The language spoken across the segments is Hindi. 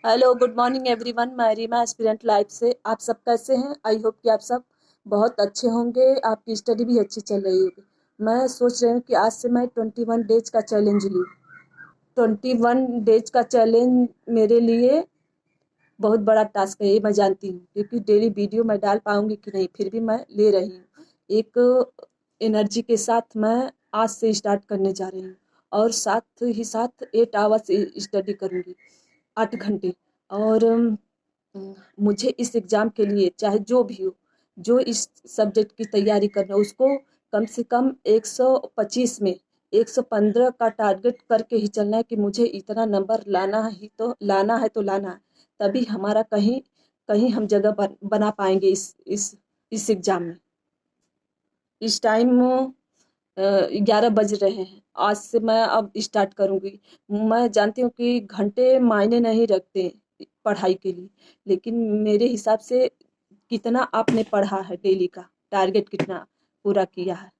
Hello, good morning everyone. मैं रीमा एस्पिरेंट लाइफ से। आप सब कैसे हैं? आई होप कि आप सब बहुत अच्छे होंगे। आपकी स्टडी भी अच्छी चल रही होगी। मैं सोच रही हूँ कि आज से मैं 21 डेज का चैलेंज लूँ। 21 डेज का चैलेंज मेरे लिए बहुत बड़ा टास्क है, ये मैं जानती हूँ, क्योंकि डेली वीडियो मैं डाल पाऊंगी कि नहीं, फिर भी मैं ले रही हूँ। एक एनर्जी के साथ मैं आज से स्टार्ट करने जा रही हूँ, और साथ ही साथ 8 आवर्स स्टडी करूँगी, 8 घंटे। और मुझे इस एग्ज़ाम के लिए चाहे जो भी हो, जो इस सब्जेक्ट की तैयारी कर रहा है, उसको कम से कम 125 में 115 का टारगेट करके ही चलना है कि मुझे इतना नंबर लाना ही तो लाना है, तो लाना है। तभी हमारा कहीं कहीं हम जगह बना पाएंगे इस एग्ज़ाम में। इस टाइम 11 बज रहे हैं। आज से मैं अब स्टार्ट करूँगी। मैं जानती हूँ कि घंटे मायने नहीं रखते पढ़ाई के लिए, लेकिन मेरे हिसाब से कितना आपने पढ़ा है, डेली का टारगेट कितना पूरा किया है।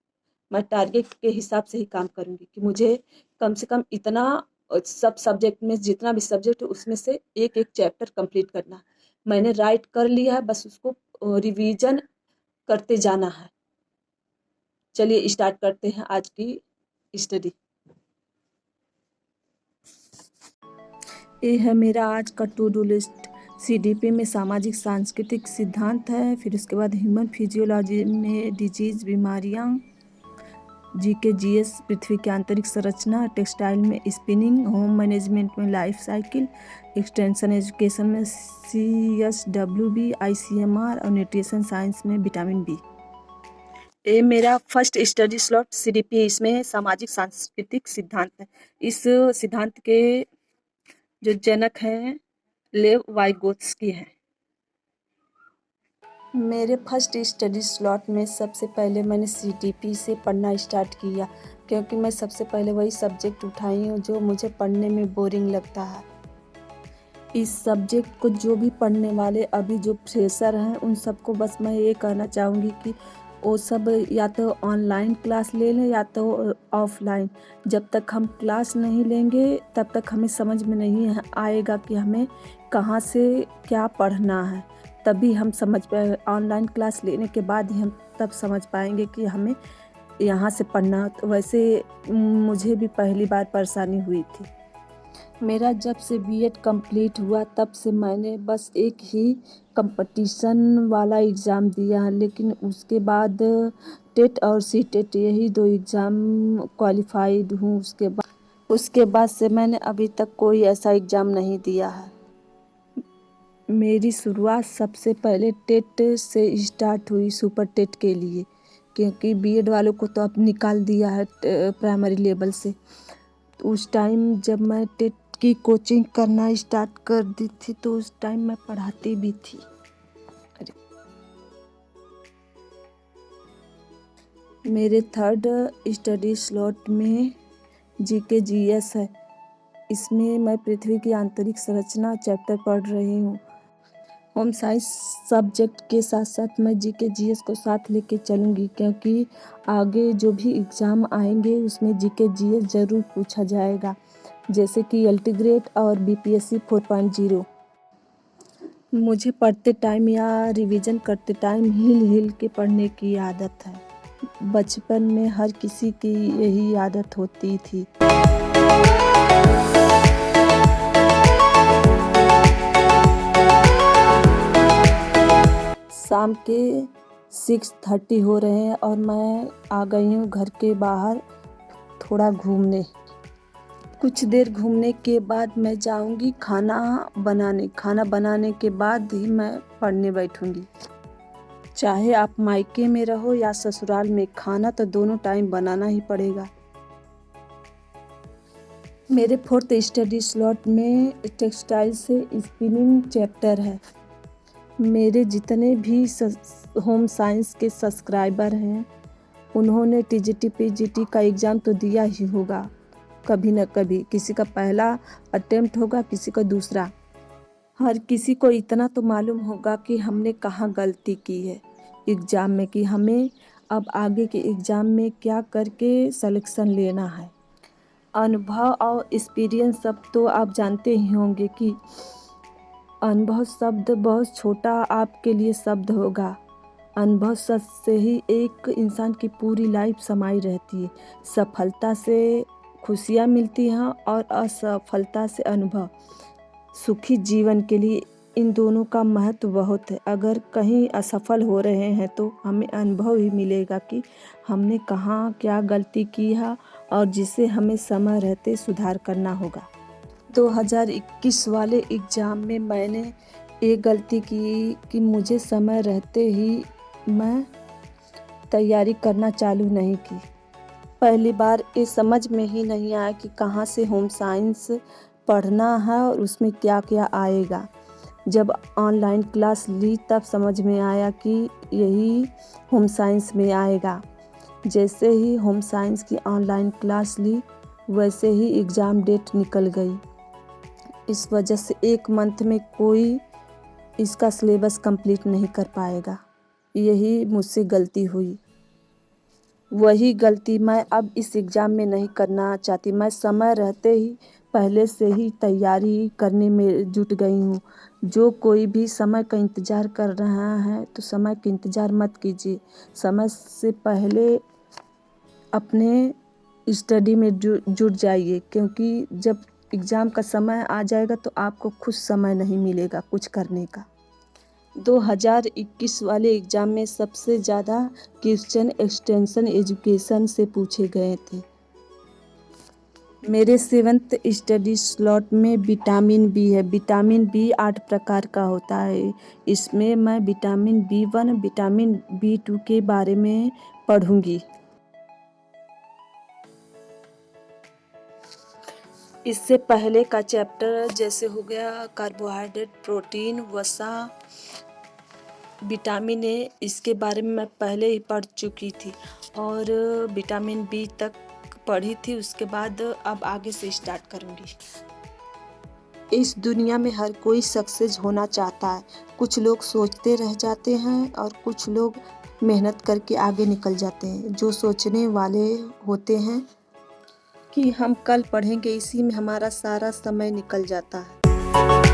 मैं टारगेट के हिसाब से ही काम करूँगी कि मुझे कम से कम इतना सब सब्जेक्ट में, जितना भी सब्जेक्ट है उसमें से एक एक चैप्टर कंप्लीट करना है। मैंने राइट कर लिया है, बस उसको रिवीजन करते जाना है। चलिए स्टार्ट करते हैं आज की स्टडी। ये है मेरा आज का टू डू लिस्ट। सीडीपी में सामाजिक सांस्कृतिक सिद्धांत है, फिर उसके बाद ह्यूमन फिजियोलॉजी में डिजीज बीमारियां, जीके जीएस पृथ्वी की आंतरिक संरचना, टेक्सटाइल में स्पिनिंग, होम मैनेजमेंट में लाइफ साइकिल, एक्सटेंशन एजुकेशन में CSWB ICMR और न्यूट्रिशन साइंस में विटामिन बी। ये मेरा फर्स्ट स्टडी स्लॉट सीडीपी, इसमें सामाजिक सांस्कृतिक सिद्धांत है। इस सिद्धांत के जो जनक हैं लेव वाइगोत्स्की हैं। मेरे फर्स्ट स्टडी स्लॉट में सबसे पहले मैंने सीडीपी से पढ़ना स्टार्ट किया, क्योंकि मैं सबसे पहले वही सब्जेक्ट उठाई हूँ जो मुझे पढ़ने में बोरिंग लगता है। इस सब्जेक्ट को जो भी पढ़ने वाले अभी जो फ्रेशर हैं, उन सबको बस मैं ये कहना चाहूँगी कि वो सब या तो ऑनलाइन क्लास ले लें या तो ऑफलाइन। जब तक हम क्लास नहीं लेंगे तब तक हमें समझ में नहीं आएगा कि हमें कहाँ से क्या पढ़ना है। तभी हम समझ पाए, ऑनलाइन क्लास लेने के बाद ही हम तब समझ पाएंगे कि हमें यहाँ से पढ़ना। तो वैसे मुझे भी पहली बार परेशानी हुई थी। मेरा जब से बीएड कंप्लीट हुआ तब से मैंने बस एक ही कंपटीशन वाला एग्ज़ाम दिया है, लेकिन उसके बाद टेट और सीटेट, यही 2 एग्ज़ाम क्वालिफाइड हूँ। उसके बाद से मैंने अभी तक कोई ऐसा एग्ज़ाम नहीं दिया है। मेरी शुरुआत सबसे पहले टेट से स्टार्ट हुई, सुपर टेट के लिए, क्योंकि बीएड वालों को तो अब निकाल दिया है प्राइमरी लेवल से। उस टाइम जब मैं टेट की कोचिंग करना स्टार्ट कर दी थी, तो उस टाइम मैं पढ़ाती भी थी। मेरे थर्ड स्टडी स्लॉट में जीके जीएस है। इसमें मैं पृथ्वी की आंतरिक संरचना चैप्टर पढ़ रही हूँ। होम साइंस सब्जेक्ट के साथ साथ मैं जीके जीएस को साथ लेके चलूँगी, क्योंकि आगे जो भी एग्ज़ाम आएंगे उसमें जीके जीएस ज़रूर पूछा जाएगा, जैसे कि अल्टीग्रेड और बीपीएससी 4.0। मुझे पढ़ते टाइम या रिवीजन करते टाइम हिल हिल के पढ़ने की आदत है। बचपन में हर किसी की यही आदत होती थी। शाम के 6:30 हो रहे हैं और मैं आ गई हूँ घर के बाहर थोड़ा घूमने। कुछ देर घूमने के बाद मैं जाऊँगी खाना बनाने के बाद ही मैं पढ़ने बैठूँगी। चाहे आप मायके में रहो या ससुराल में, खाना तो दोनों टाइम बनाना ही पड़ेगा। मेरे फोर्थ स्टडी स्लॉट में टेक्सटाइल से स्पिनिंग चैप्टर है। मेरे जितने भी होम साइंस के सब्सक्राइबर हैं, उन्होंने टीजीटी पीजीटी का एग्ज़ाम तो दिया ही होगा कभी न कभी। किसी का पहला अटेम्प्ट होगा, किसी का दूसरा। हर किसी को इतना तो मालूम होगा कि हमने कहाँ गलती की है एग्ज़ाम में, कि हमें अब आगे के एग्ज़ाम में क्या करके सिलेक्शन लेना है। अनुभव और एक्सपीरियंस सब तो आप जानते ही होंगे कि अनुभव शब्द बहुत छोटा आपके लिए शब्द होगा। अनुभव शब्द से ही एक इंसान की पूरी लाइफ समाई रहती है। सफलता से खुशियाँ मिलती हैं और असफलता से अनुभव। सुखी जीवन के लिए इन दोनों का महत्व बहुत है। अगर कहीं असफल हो रहे हैं तो हमें अनुभव ही मिलेगा कि हमने कहाँ क्या गलती की है और जिसे हमें समय रहते सुधार करना होगा। 2021 वाले एग्ज़ाम में मैंने एक गलती की कि मुझे समय रहते ही मैं तैयारी करना चालू नहीं की। पहली बार ये समझ में ही नहीं आया कि कहाँ से होम साइंस पढ़ना है और उसमें क्या क्या आएगा। जब ऑनलाइन क्लास ली तब समझ में आया कि यही होम साइंस में आएगा। जैसे ही होम साइंस की ऑनलाइन क्लास ली वैसे ही एग्ज़ाम डेट निकल गई। इस वजह से 1 मंथ में कोई इसका सिलेबस कंप्लीट नहीं कर पाएगा। यही मुझसे गलती हुई। वही गलती मैं अब इस एग्ज़ाम में नहीं करना चाहती। मैं समय रहते ही पहले से ही तैयारी करने में जुट गई हूँ। जो कोई भी समय का इंतज़ार कर रहा है तो समय का इंतज़ार मत कीजिए। समय से पहले अपने स्टडी में जुट जाइए, क्योंकि जब एग्ज़ाम का समय आ जाएगा तो आपको खुद समय नहीं मिलेगा कुछ करने का। 2021 वाले एग्ज़ाम में सबसे ज़्यादा क्वेश्चन एक्सटेंशन एजुकेशन से पूछे गए थे। मेरे 7th स्टडी स्लॉट में विटामिन बी है। विटामिन बी 8 प्रकार का होता है। इसमें मैं विटामिन B1, विटामिन B2 के बारे में पढ़ूंगी। इससे पहले का चैप्टर जैसे हो गया कार्बोहाइड्रेट, प्रोटीन, वसा, विटामिन ए, इसके बारे में मैं पहले ही पढ़ चुकी थी और विटामिन बी तक पढ़ी थी। उसके बाद अब आगे से स्टार्ट करूँगी। इस दुनिया में हर कोई सक्सेस होना चाहता है। कुछ लोग सोचते रह जाते हैं और कुछ लोग मेहनत करके आगे निकल जाते हैं। जो सोचने वाले होते हैं कि हम कल पढ़ेंगे, इसी में हमारा सारा समय निकल जाता है।